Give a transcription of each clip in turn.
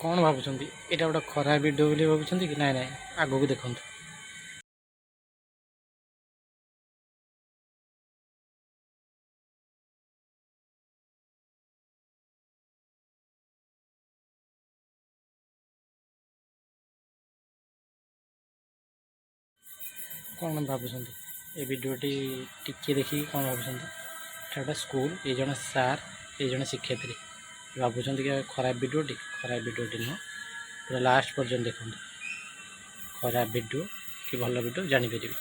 କ'ଣ ଭାବୁଛନ୍ତି? ଏଇଟା ଗୋଟେ ଖରାପ ଭିଡ଼ିଓ ବୋଲି ଭାବୁଛନ୍ତି କି? ନାଇଁ ନାଇଁ, ଆଗକୁ ଦେଖନ୍ତୁ। କ'ଣ ଭାବୁଛନ୍ତି ଏ ଭିଡ଼ିଓଟି ଟିକେ ଦେଖିକି କ'ଣ ଭାବୁଛନ୍ତି? ଏଟା ଗୋଟେ ସ୍କୁଲ, ଏ ଜଣେ ସାର୍, ଏ ଜଣେ ଶିକ୍ଷୟିତ୍ରୀ। ଭାବୁଛନ୍ତି କି ଖରାପ ଭିଡ଼ିଓଟି? ଖରାପ ଭିଡ଼ିଓଟି ନୁହଁ, ପୁରା ଲାଷ୍ଟ ପର୍ଯ୍ୟନ୍ତ ଦେଖନ୍ତୁ। ଖରାପ ଭିଡ଼ିଓ କି ଭଲ ଭିଡ଼ିଓ ଜାଣିପାରିବେ।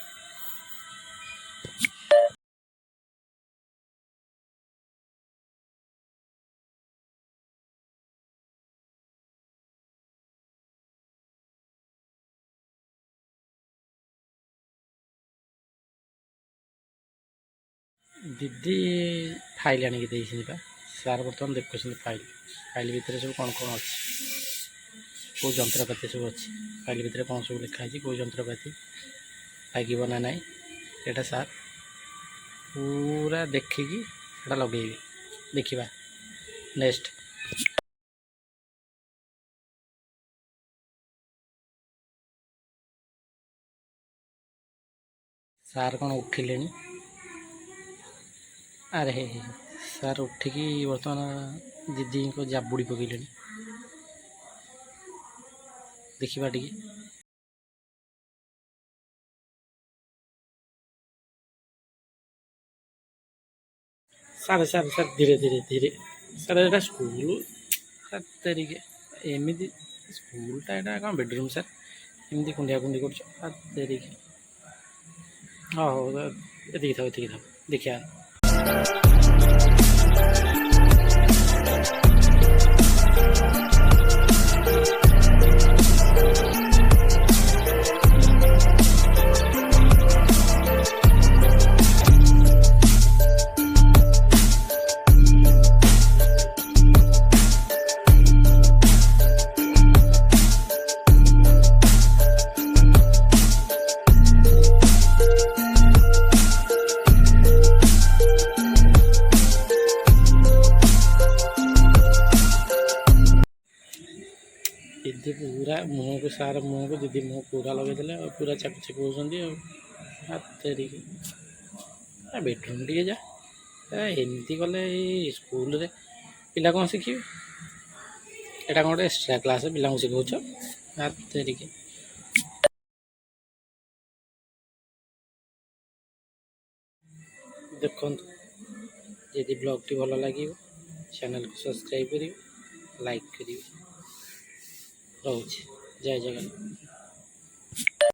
ଦିଦି ଫାଇଲ୍ ଆଣିକି ଦେଇଛନ୍ତି ବା। ସାର୍ ବର୍ତ୍ତମାନ ଦେଖୁଛନ୍ତି ଫାଇଲ୍ ଭିତରେ ସବୁ କ'ଣ କ'ଣ ଅଛି, କେଉଁ ଯନ୍ତ୍ରପାତି ସବୁ ଅଛି, ଫାଇଲ୍ ଭିତରେ କ'ଣ ସବୁ ଲେଖା ହେଇଛି, କେଉଁ ଯନ୍ତ୍ରପାତି ଲାଗିବ ନା ନାହିଁ, ଏଇଟା ସାର୍ ପୁରା ଦେଖିକି ଏଇଟା ଲଗେଇବେ। ଦେଖିବା ନେକ୍ସଟ। ସାର୍ କ'ଣ ଉଠିଲେଣି? ଆରେ ହେ ସାର୍ ଉଠିକି ବର୍ତ୍ତମାନ ଦିଦିଙ୍କ ଜାବୁଡ଼ି ପକେଇଲେଣି। ଦେଖିବା ଟିକେ। ସାର୍ ସାର୍ ସାର୍ ଧୀରେ ଧୀରେ ଧୀରେ ସାର୍, ଏଇଟା ସ୍କୁଲ ତାରିଖ ଏମିତି ସ୍କୁଲଟା, ଏଇଟା କ'ଣ ବେଡ଼ରୁମ୍ ସାର୍? ଏମିତି କୁଣ୍ଡିଆ କୁଣ୍ଡି କରୁଛ ତାରିଖ। ହଉ ହଉ, ଏତିକି ଥାଉ ଏତିକି ଥାଉ, ଦେଖିବା। ଦିଦି ପୁରା ମୁହଁକୁ, ସାର୍ ମୁହଁକୁ ଦିଦି ମୁହଁ ପୁରା ଲଗେଇଦେଲେ ଆଉ, ପୁରା ଚାପି ଚାପି ହେଉଛନ୍ତି ଆଉ। ହାତେରିକି ବେଡ଼ରୁମ୍ ଟିକେ ଯା। ଏମିତି କଲେ ଏଇ ସ୍କୁଲରେ ପିଲା କ'ଣ ଶିଖିବେ? ଏଇଟା କ'ଣ ଗୋଟେ ଏକ୍ସଟ୍ରା କ୍ଲାସ୍ ପିଲାଙ୍କୁ ଶିଖାଉଛ? ହାତେରିକି ଦେଖନ୍ତୁ। ଯଦି ବ୍ଲଗ୍ଟି ଭଲ ଲାଗିବ ଚ୍ୟାନେଲକୁ ସବସ୍କ୍ରାଇବ୍ କରିବେ, ଲାଇକ୍ କରିବେ। ରହୁଛି, ଜୟ ଜଗନ୍ନାଥ।